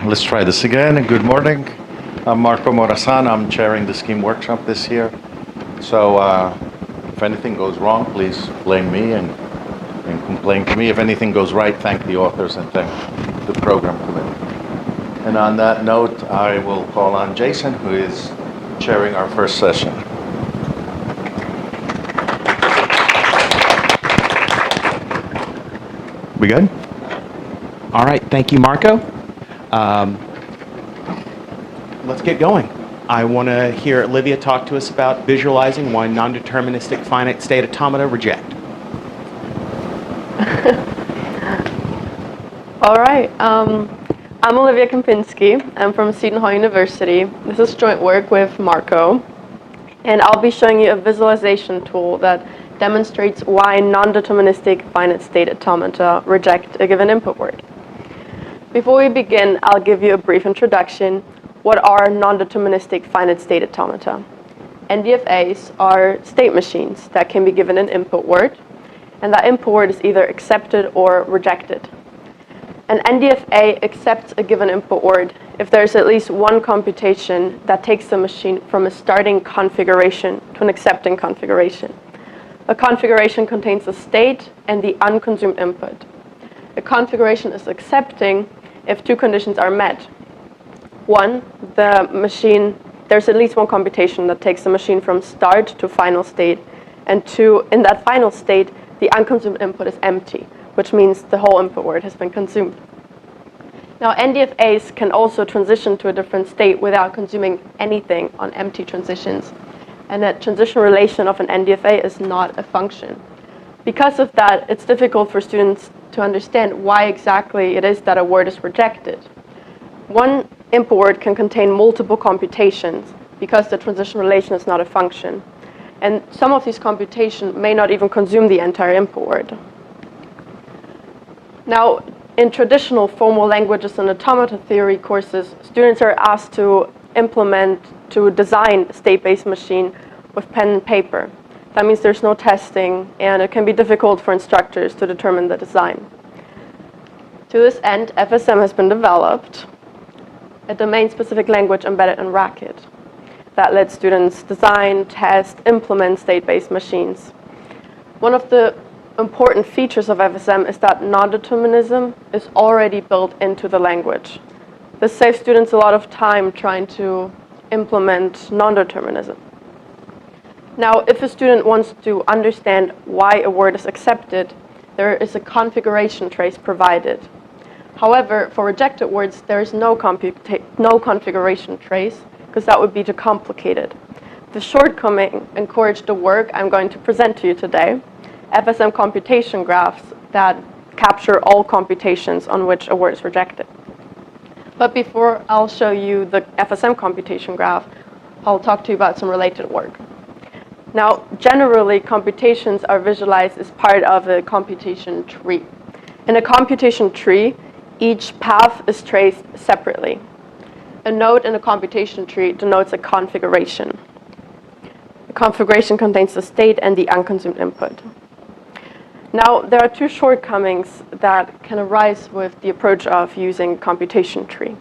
Let's try this again, and good morning. I'm Marco Morazan. I'm chairing the Scheme workshop this year. So if anything goes wrong, please blame me and complain to me. If anything goes right, thank the authors and thank the program committee. And on that note, I will call on Jason, who is chairing our first session. We good? All right, thank you, Marco. Let's get going. I want to hear Oliwia talk to us about visualizing why non-deterministic finite-state automata reject. All right. I'm Oliwia Kempinski. I'm from Seton Hall University. This is joint work with Marco. And I'll be showing you a visualization tool that demonstrates why non-deterministic finite-state automata reject a given input word. Before we begin, I'll give you a brief introduction. What are non-deterministic finite-state automata? NDFAs are state machines that can be given an input word, and that input word is either accepted or rejected. An NDFA accepts a given input word if there's at least one computation that takes the machine from a starting configuration to an accepting configuration. A configuration contains the state and the unconsumed input. A configuration is accepting if two conditions are met. One, there's at least one computation that takes the machine from start to final state, and two, in that final state, the unconsumed input is empty, which means the whole input word has been consumed. Now, NDFAs can also transition to a different state without consuming anything on empty transitions, and that transition relation of an NDFA is not a function. Because of that, it's difficult for students to understand why exactly it is that a word is rejected. One input word can contain multiple computations because the transition relation is not a function. And some of these computations may not even consume the entire input word. Now, in traditional formal languages and automata theory courses, students are asked to design a state-based machine with pen and paper. That means there's no testing, and it can be difficult for instructors to determine the design. To this end, FSM has been developed, a domain-specific language embedded in Racket that lets students design, test, implement state-based machines. One of the important features of FSM is that non-determinism is already built into the language. This saves students a lot of time trying to implement non-determinism. Now, if a student wants to understand why a word is accepted, there is a configuration trace provided. However, for rejected words, there is no configuration trace, because that would be too complicated. The shortcoming encouraged the work I'm going to present to you today, FSM computation graphs that capture all computations on which a word is rejected. But before I'll show you the FSM computation graph, I'll talk to you about some related work. Now, generally, computations are visualized as part of a computation tree. In a computation tree, each path is traced separately. A node in a computation tree denotes a configuration. The configuration contains the state and the unconsumed input. Now, there are two shortcomings that can arise with the approach of using computation tree.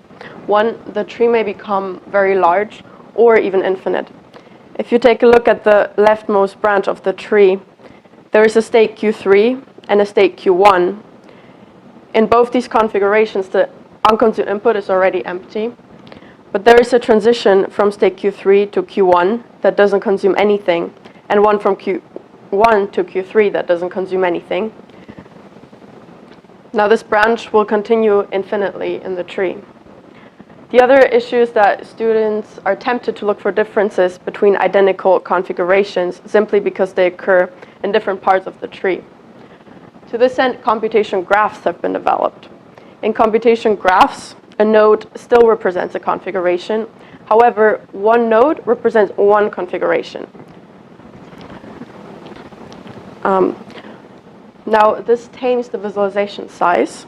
One, the tree may become very large or even infinite. If you take a look at the leftmost branch of the tree, there is a state Q3 and a state Q1. In both these configurations, the unconsumed input is already empty, but there is a transition from state Q3 to Q1 that doesn't consume anything, and one from Q1 to Q3 that doesn't consume anything. Now, this branch will continue infinitely in the tree. The other issue is that students are tempted to look for differences between identical configurations simply because they occur in different parts of the tree. To this end, computation graphs have been developed. In computation graphs, a node still represents a configuration. However, one node represents one configuration. Now, this tames the visualization size.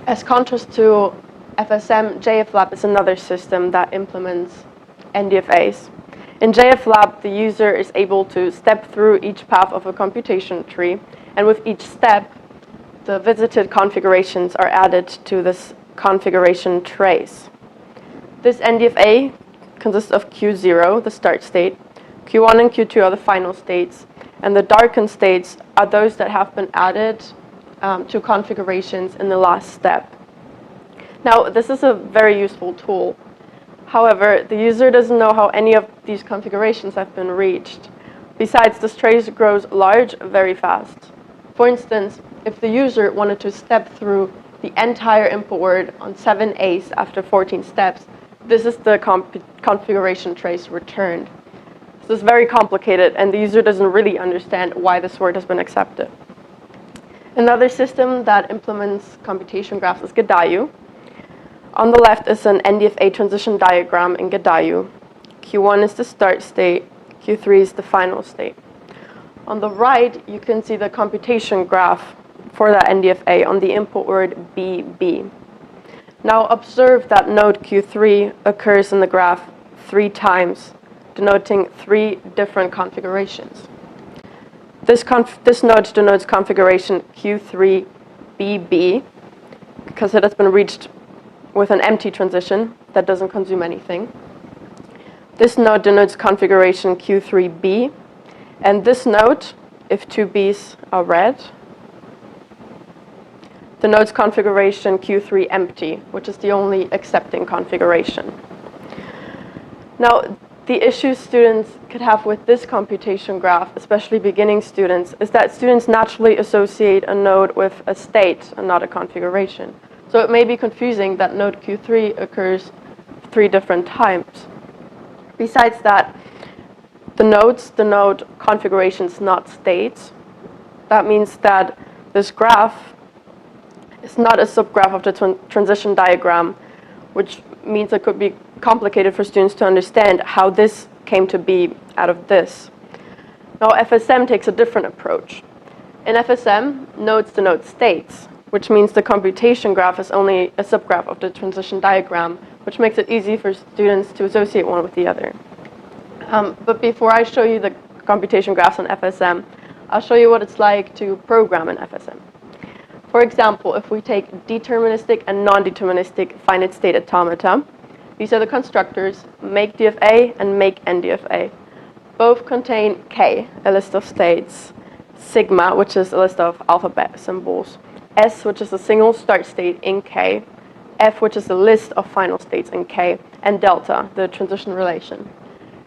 As contrast to FSM, JFLab is another system that implements NDFAs. In JFLab, the user is able to step through each path of a computation tree, and with each step, the visited configurations are added to this configuration trace. This NDFA consists of Q0, the start state, Q1 and Q2 are the final states, and the darkened states are those that have been added to configurations in the last step. Now, this is a very useful tool. However, the user doesn't know how any of these configurations have been reached. Besides, this trace grows large very fast. For instance, if the user wanted to step through the entire input word on 7 A's after 14 steps, this is the configuration trace returned. This is very complicated, and the user doesn't really understand why this word has been accepted. Another system that implements computation graphs is Gedayu. On the left is an NDFA transition diagram in Gedayu. Q1 is the start state, Q3 is the final state. On the right, you can see the computation graph for that NDFA on the input word BB. Now observe that node Q3 occurs in the graph 3 times, denoting 3 different configurations. This node denotes configuration Q3BB because it has been reached with an empty transition that doesn't consume anything. This node denotes configuration Q3B, and this node, if 2 B's are red, denotes configuration Q3 empty, which is the only accepting configuration. Now, the issue students could have with this computation graph, especially beginning students, is that students naturally associate a node with a state and not a configuration. So it may be confusing that node Q3 occurs 3 different times. Besides that, the nodes denote configurations, not states. That means that this graph is not a subgraph of the transition diagram, which means it could be complicated for students to understand how this came to be out of this. Now, FSM takes a different approach. In FSM, nodes denote states, which means the computation graph is only a subgraph of the transition diagram, which makes it easy for students to associate one with the other. But before I show you the computation graphs in FSM, I'll show you what it's like to program in FSM. For example, if we take deterministic and non-deterministic finite-state automata, these are the constructors, makeDFA and makeNDFA. Both contain K, a list of states, sigma, which is a list of alphabet symbols, S, which is a single start state in K, F, which is a list of final states in K, and delta, the transition relation.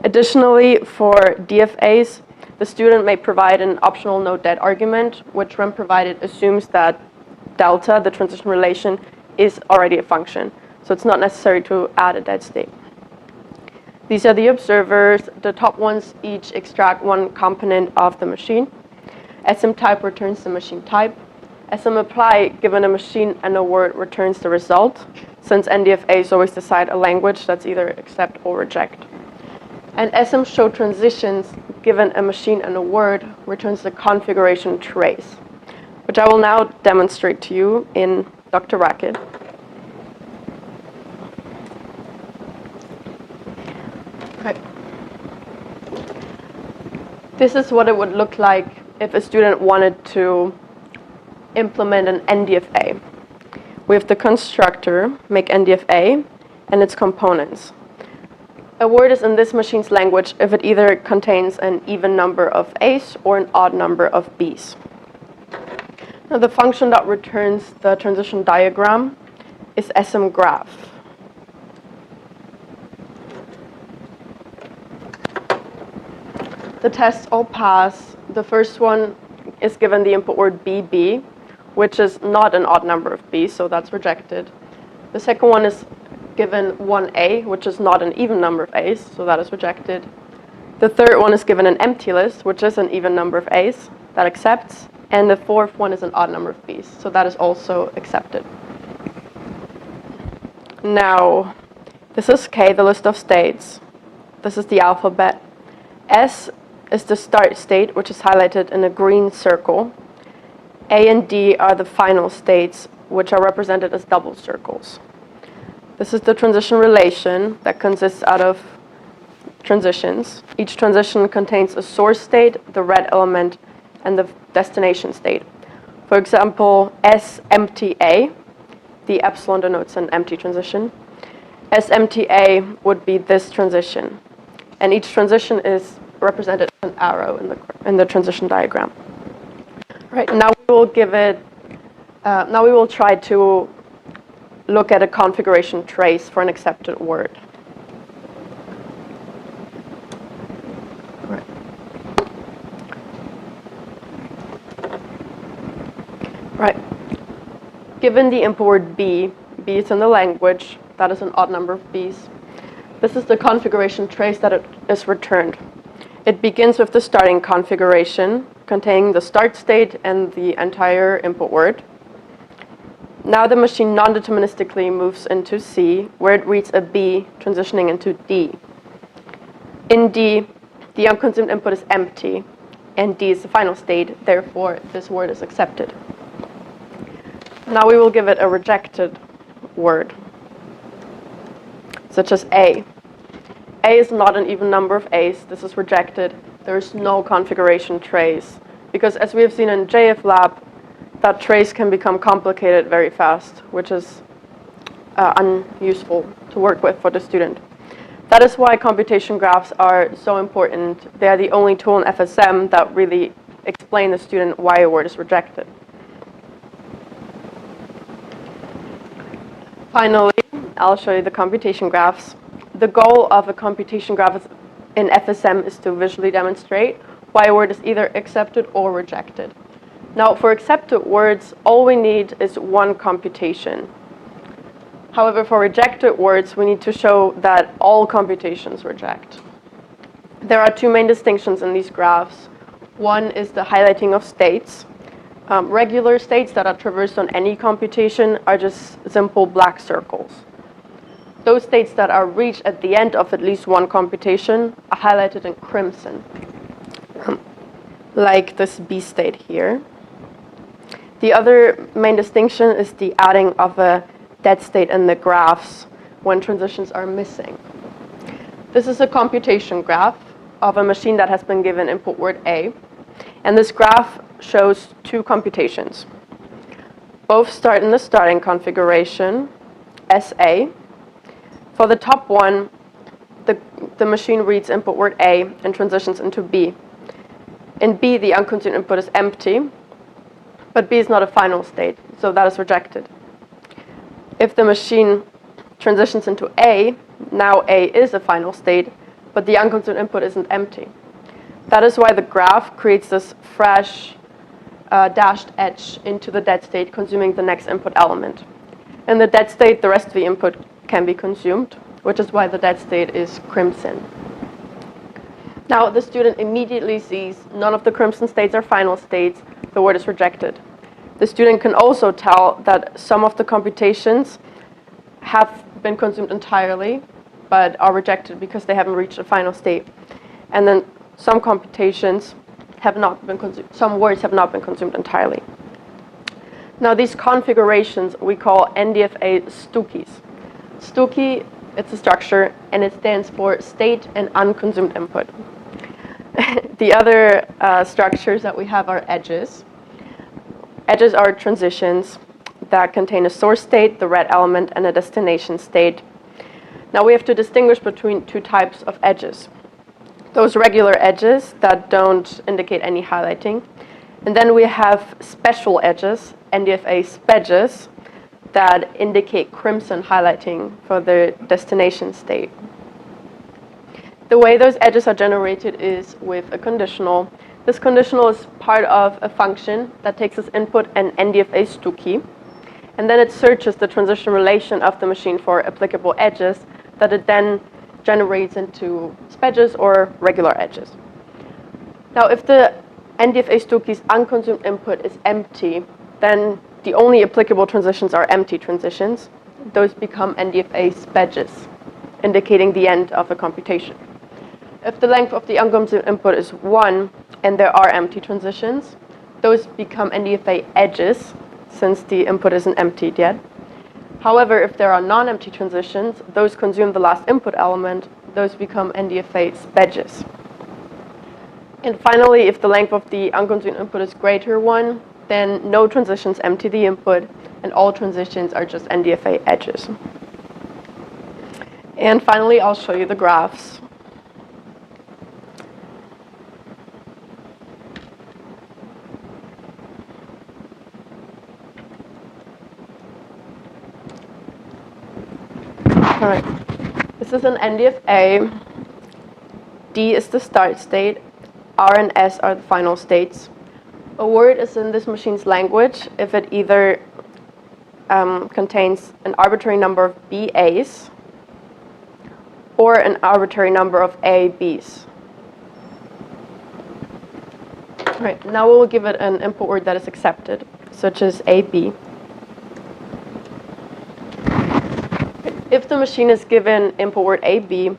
Additionally, for DFAs, the student may provide an optional node-det argument, which when provided assumes that delta, the transition relation, is already a function. So it's not necessary to add a det state. These are the observers. The top ones each extract one component of the machine. SMType returns the machine type. SMApply, given a machine and a word, returns the result, since NDFAs always decide a language that's either accept or reject. And SMShowTransitions, given a machine and a word, returns the configuration trace, which I will now demonstrate to you in Dr. Racket. Okay. This is what it would look like if a student wanted to implement an NDFA. We have the constructor, makeNDFA, and its components. A word is in this machine's language if it either contains an even number of A's or an odd number of B's. Now, the function that returns the transition diagram is smgraph. The tests all pass. The first one is given the input word BB, which is not an odd number of B's, so that's rejected. The second one is given 1A, which is not an even number of A's, so that is rejected. The third one is given an empty list, which is an even number of A's, that accepts. And the fourth one is an odd number of B's, so that is also accepted. Now, this is K, the list of states. This is the alphabet. S is the start state, which is highlighted in a green circle. A and D are the final states, which are represented as double circles. This is the transition relation that consists out of transitions. Each transition contains a source state, the red element, and the destination state. For example, S empty A The epsilon denotes an empty transition. SMTA would be this transition. And each transition is represented as an arrow in the transition diagram. Right, now we will give it, now we will try to look at a configuration trace for an accepted word. Right. Right. Given the input word B, B is in the language, that is an odd number of B's. This is the configuration trace that it is returned. It begins with the starting configuration, containing the start state and the entire input word. Now the machine non-deterministically moves into C, where it reads a B transitioning into D. In D, the unconsumed input is empty, and D is the final state, therefore this word is accepted. Now we will give it a rejected word, such as A. A is not an even number of A's. This is rejected. There is no configuration trace, because as we have seen in JF Lab, that trace can become complicated very fast, which is unuseful to work with for the student. That is why computation graphs are so important. They are the only tool in FSM that really explain to the student why a word is rejected. Finally, I'll show you the computation graphs. The goal of a computation graph in FSM is to visually demonstrate why a word is either accepted or rejected. Now, for accepted words, all we need is one computation. However, for rejected words, we need to show that all computations reject. There are two main distinctions in these graphs. One is the highlighting of states. Regular states that are traversed on any computation are just simple black circles. Those states that are reached at the end of at least one computation are highlighted in crimson, like this B state here. The other main distinction is the adding of a dead state in the graphs when transitions are missing. This is a computation graph of a machine that has been given input word A, and this graph shows two computations. Both start in the starting configuration, SA. For the top one, the machine reads input word A and transitions into B. In B, the unconsumed input is empty, but B is not a final state, so that is rejected. If the machine transitions into A, now A is a final state, but the unconsumed input isn't empty. That is why the graph creates this fresh dashed edge into the dead state, consuming the next input element. In the dead state, the rest of the input can be consumed, which is why the dead state is crimson. Now, the student immediately sees none of the crimson states are final states, the word is rejected. The student can also tell that some of the computations have been consumed entirely, but are rejected because they haven't reached a final state. And then some computations have not been consumed, some words have not been consumed entirely. Now, these configurations we call NDFA Stukies. Stuki, it's a structure, and it stands for state and unconsumed input. The other structures that we have are edges. Edges are transitions that contain a source state, the red element, and a destination state. Now we have to distinguish between two types of edges. Those regular edges that don't indicate any highlighting. And then we have special edges, NDFA spedges, that indicate crimson highlighting for the destination state. The way those edges are generated is with a conditional. This conditional is part of a function that takes as input an NDFA Stuki, and then it searches the transition relation of the machine for applicable edges that it then generates into spedges or regular edges. Now, if the NDFA Stuki's unconsumed input is empty, then the only applicable transitions are empty transitions. Those become NDFA spedges, indicating the end of a computation. If the length of the unconsumed input is 1 and there are empty transitions, those become NDFA edges, since the input isn't emptied yet. However, if there are non-empty transitions, those consume the last input element, those become NDFA spedges. And finally, if the length of the unconsumed input is greater 1, then no transitions empty the input, and all transitions are just NDFA edges. And finally, I'll show you the graphs. All right, this is an NDFA. D is the start state. R and S are the final states. A word is in this machine's language if it either contains an arbitrary number of BAs or an arbitrary number of ABs. All right, now we will give it an input word that is accepted, such as AB. If the machine is given input word AB,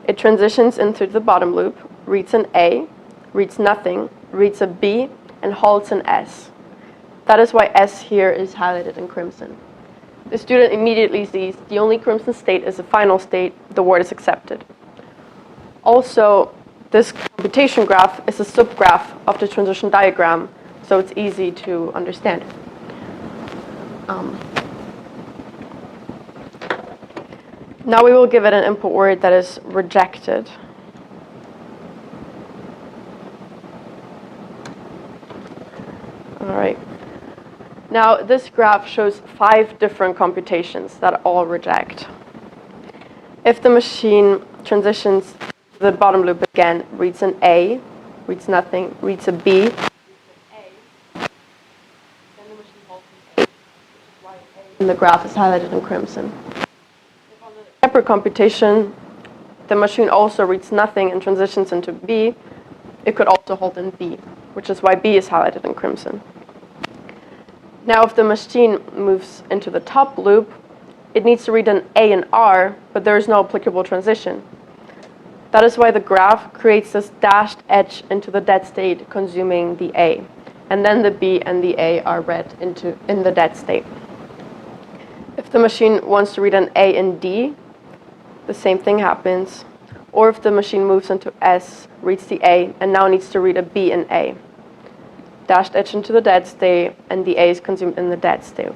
it transitions into the bottom loop, reads an A, reads nothing, reads a B, and halts an S. That is why S here is highlighted in crimson. The student immediately sees the only crimson state is the final state, the word is accepted. Also, this computation graph is a subgraph of the transition diagram, so it's easy to understand. Now we will give it an input word that is rejected. All right. Now this graph shows 5 different computations that all reject. If the machine transitions to the bottom loop again, reads an A, reads nothing, reads a B, reads an A, then the machine halts an A, which is why A in the graph is highlighted in crimson. Separate computation, the machine also reads nothing and transitions into B, it could also halt in B, which is why B is highlighted in crimson. Now if the machine moves into the top loop, it needs to read an A and R, but there is no applicable transition. That is why the graph creates this dashed edge into the dead state consuming the A, and then the B and the A are read in the dead state. If the machine wants to read an A and D, the same thing happens. Or if the machine moves into S, reads the A, and now needs to read a B and A. Dashed edge into the dead state, and the A is consumed in the dead state.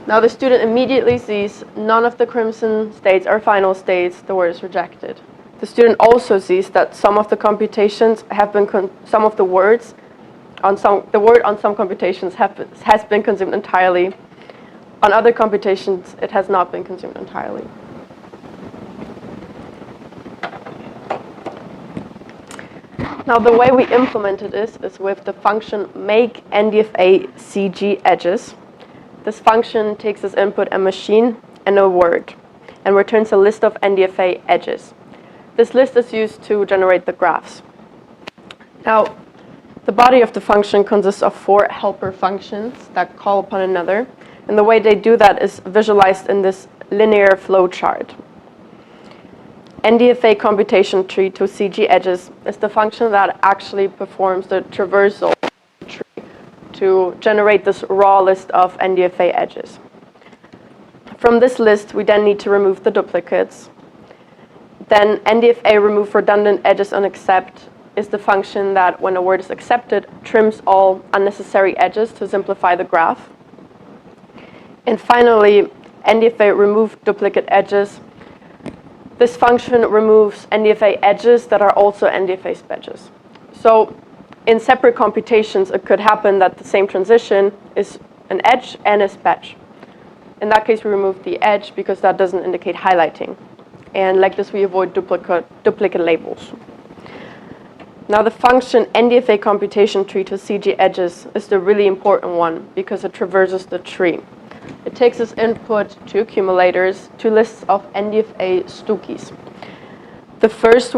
Now the student immediately sees none of the crimson states are final states, the word is rejected. The student also sees that some of the computations have been, some of the words on some, the word on some computations has been consumed entirely. On other computations, it has not been consumed entirely. Now the way we implemented this is with the function make NDFA CG edges. This function takes as input a machine and a word and returns a list of NDFA edges. This list is used to generate the graphs. Now the body of the function consists of 4 helper functions that call upon another, and the way they do that is visualized in this linear flow chart. NDFA computation tree to CG edges is the function that actually performs the traversal tree to generate this raw list of NDFA edges. From this list, we then need to remove the duplicates. Then NDFA remove redundant edges on accept is the function that, when a word is accepted, trims all unnecessary edges to simplify the graph. And finally, NDFA remove duplicate edges. This function removes NDFA edges that are also NDFA edges. So in separate computations, it could happen that the same transition is an edge and a edge. In that case, we remove the edge because that doesn't indicate highlighting. And like this, we avoid duplicate labels. Now the function NDFA computation tree to CG edges is the really important one because it traverses the tree. It takes as input 2 accumulators, 2 lists of NDFA Stukies. The first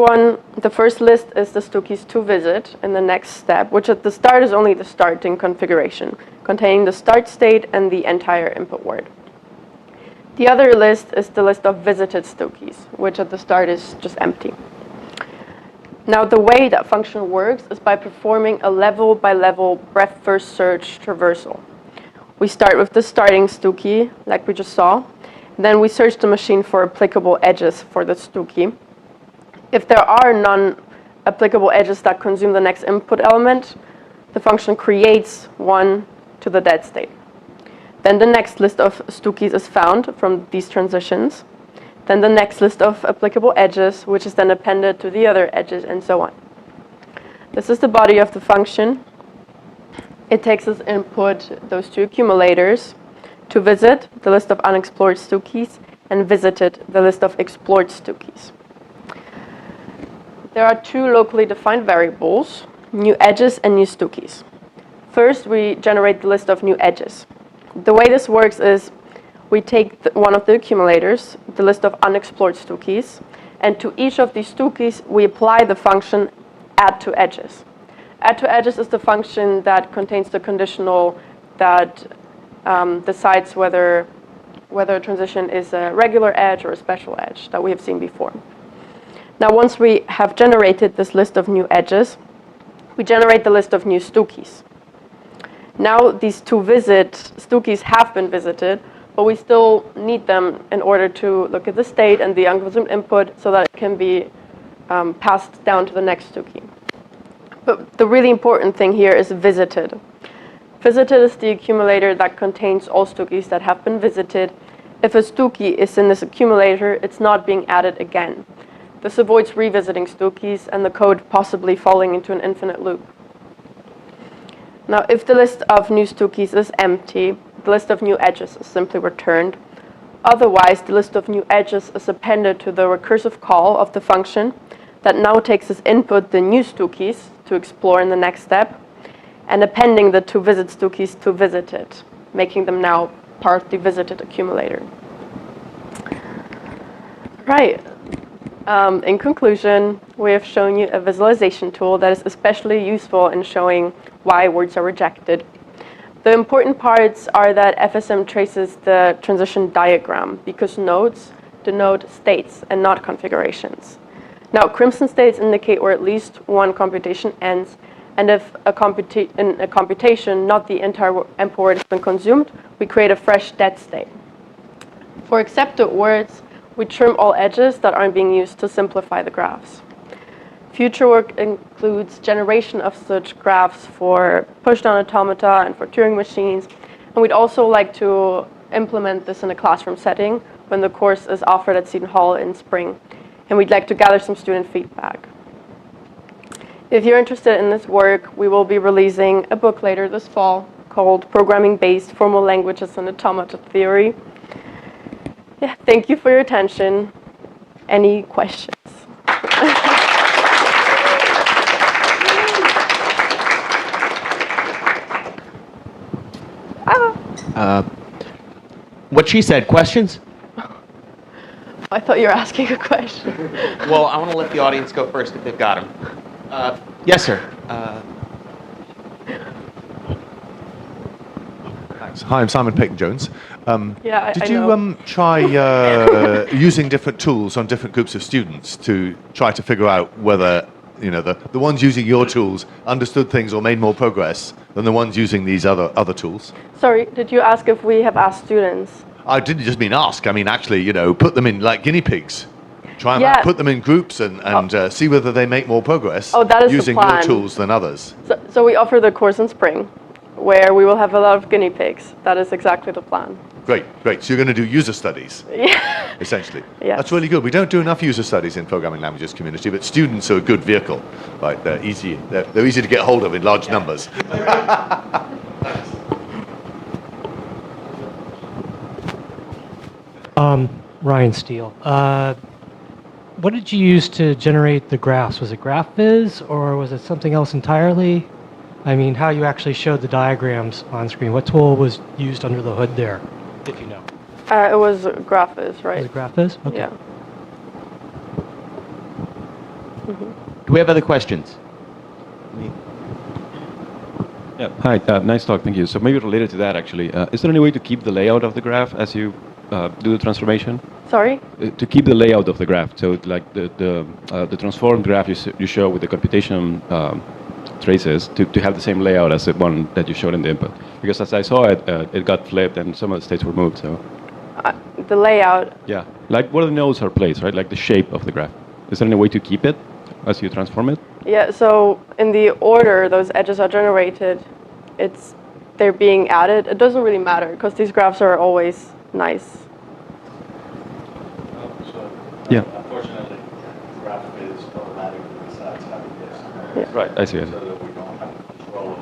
list is the Stukies to visit in the next step, which at the start is only the starting configuration, containing the start state and the entire input word. The other list is the list of visited Stukies, which at the start is just empty. Now the way that function works is by performing a level-by-level breadth-first search traversal. We start with the starting Stuki, like we just saw. Then we search the machine for applicable edges for the Stuki. If there are none applicable edges that consume the next input element, the function creates one to the dead state. Then the next list of Stukies is found from these transitions. Then the next list of applicable edges, which is then appended to the other edges, and so on. This is the body of the function. It takes as input those two accumulators: to visit the list of unexplored Stukies and visited the list of explored Stukies. There are two locally defined variables, new edges and new Stukies. First, we generate the list of new edges. The way this works is we take one of the accumulators, the list of unexplored Stukies, and to each of these Stukies, we apply the function add to edges. Add to edges is the function that contains the conditional that decides whether a transition is a regular edge or a special edge that we have seen before. Now, once we have generated this list of new edges, we generate the list of new Stukies. Now, these two Stukies have been visited, but we still need them in order to look at the state and the algorithm input so that it can be passed down to the next Stukie. But the really important thing here is visited. Visited is the accumulator that contains all Stukies that have been visited. If a Stukie is in this accumulator, it's not being added again. This avoids revisiting Stukies and the code possibly falling into an infinite loop. Now, if the list of new Stukies is empty, the list of new edges is simply returned. Otherwise, the list of new edges is appended to the recursive call of the function that now takes as input the new Stukies to explore in the next step, and appending the to visit Stukies to visited, making them now part of the visited accumulator. Right. In conclusion, we have shown you a visualization tool that is especially useful in showing why words are rejected. The important parts are that FSM traces the transition diagram because nodes denote states and not configurations. Now, crimson states indicate where at least one computation ends, and if in a computation, not the entire input word has been consumed, we create a fresh dead state. For accepted words, we trim all edges that aren't being used to simplify the graphs. Future work includes generation of such graphs for push-down automata and for Turing machines, and we'd also like to implement this in a classroom setting when the course is offered at Seton Hall in spring, and we'd like to gather some student feedback. If you're interested in this work, we will be releasing a book later this fall called Programming-Based Formal Languages and Automata Theory. Yeah, thank you for your attention. Any questions? What she said, questions? I thought you were asking a question. Well, I want to let the audience go first if they've got them. Yes, sir. Thanks. Hi, I'm Simon Peyton-Jones. Yeah, Did I you know. try using different tools on different groups of students to try to figure out whether the ones using your tools understood things or made more progress than the ones using these other tools? Sorry, did you ask if we have asked students? I didn't just mean ask. I mean actually, put them in like guinea pigs. Try and Yeah. put them in groups and see whether they make more progress That is the using your plan. tools than others. So we offer the course in spring, where we will have a lot of guinea pigs. That is exactly the plan. Great. So you're going to do user studies, Yeah. essentially. Yes. That's really good. We don't do enough user studies in programming languages community, but students are a good vehicle. Right? They're easy to get hold of in large numbers. Ryan Steele. What did you use to generate the graphs? Was it GraphViz or was it something else entirely? I mean, how you actually showed the diagrams on screen. What tool was used under the hood there, if you know? It was GraphViz, right? Was it GraphViz? Okay. Yeah. Do we have other questions? Yeah. Hi. Nice talk. Thank you. So maybe related to that, actually, is there any way to keep the layout of the graph as you do the transformation? Sorry? To keep the layout of the graph, so like the transformed graph you show with the computation traces to have the same layout as the one that you showed in the input. Because as I saw it, it got flipped and some of the states were moved. So The layout. yeah, like where the nodes are placed, right? Like the shape of the graph. Is there any way to keep it as you transform it? Yeah, so in the order those edges are generated, they're being added. It doesn't really matter because these graphs are always nice. Yeah. Unfortunately, graph is automatically decides how to guess. Right, I see. So that we don't have control.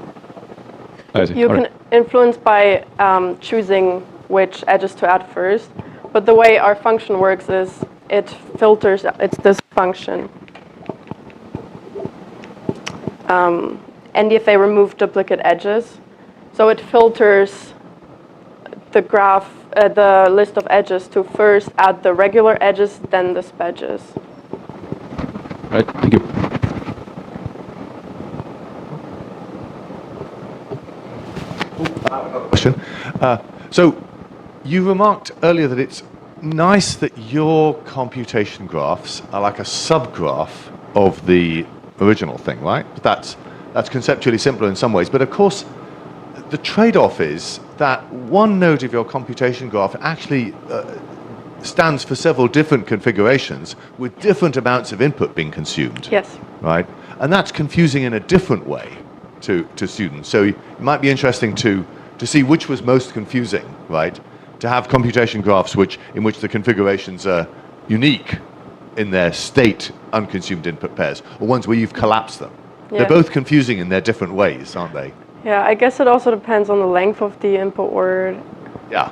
I see. You All can right. influence by choosing which edges to add first, but the way our function works is it filters, it's this function. NDFA remove duplicate edges, so it filters the graph, the list of edges to first add the regular edges, then the spedges. Right, thank you. Question. So you remarked earlier that it's nice that your computation graphs are like a subgraph of the original thing, right? That's conceptually simpler in some ways, but of course the trade-off is that one node of your computation graph actually stands for several different configurations with different amounts of input being consumed. Yes. Right? And that's confusing in a different way to students. So it might be interesting to see which was most confusing, right? To have computation graphs in which the configurations are unique in their state unconsumed input pairs, or ones where you've collapsed them. Yeah. They're both confusing in their different ways, aren't they? Yeah, I guess it also depends on the length of the input word. Yeah.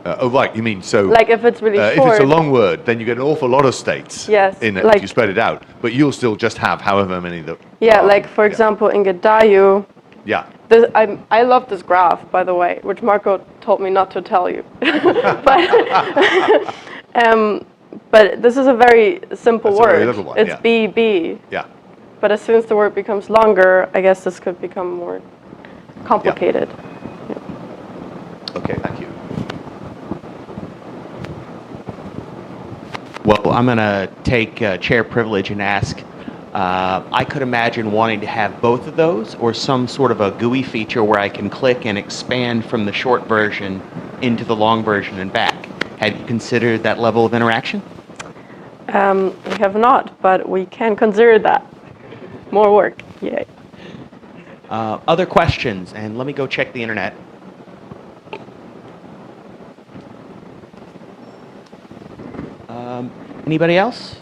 Oh, right. You mean so? Like if it's really if short. it's a long word, then you get an awful lot of states. Yes, In it like- if you spread it out, but you'll still just have however many that. Yeah, are. like for Yeah. example in Gedayu, Yeah. I love this graph, by the way, which Marco told me not to tell you. But this is a very simple That's a very word. little one, It's yeah. BB. Yeah. But as soon as the word becomes longer, I guess this could become more complicated. Okay. Thank you. Well, I'm going to take chair privilege and ask, I could imagine wanting to have both of those or some sort of a GUI feature where I can click and expand from the short version into the long version and back. Have you considered that level of interaction? We have not, but we can consider that. More work, yay. Other questions? And let me go check the internet. Anybody else?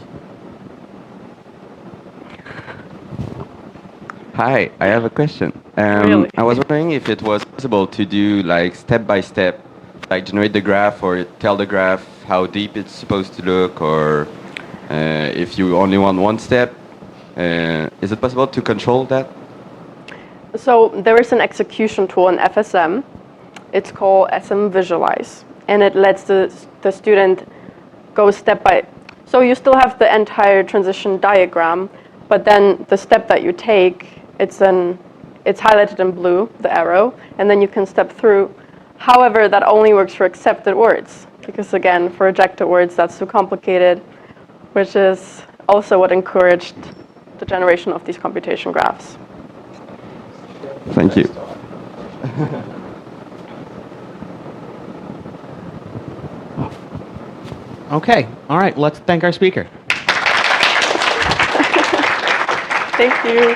Hi, I have a question. Really? I was wondering if it was possible to do like step by step, like generate the graph or tell the graph how deep it's supposed to look, or if you only want one step. Is it possible to control that? So there is an execution tool in FSM. It's called SM Visualize, and it lets the student go step by. So you still have the entire transition diagram, but then the step that you take, it's highlighted in blue, the arrow, and then you can step through. However, that only works for accepted words, because again, for rejected words, that's too complicated, which is also what encouraged the generation of these computation graphs. Thank you. Okay, all right, let's thank our speaker. Thank you.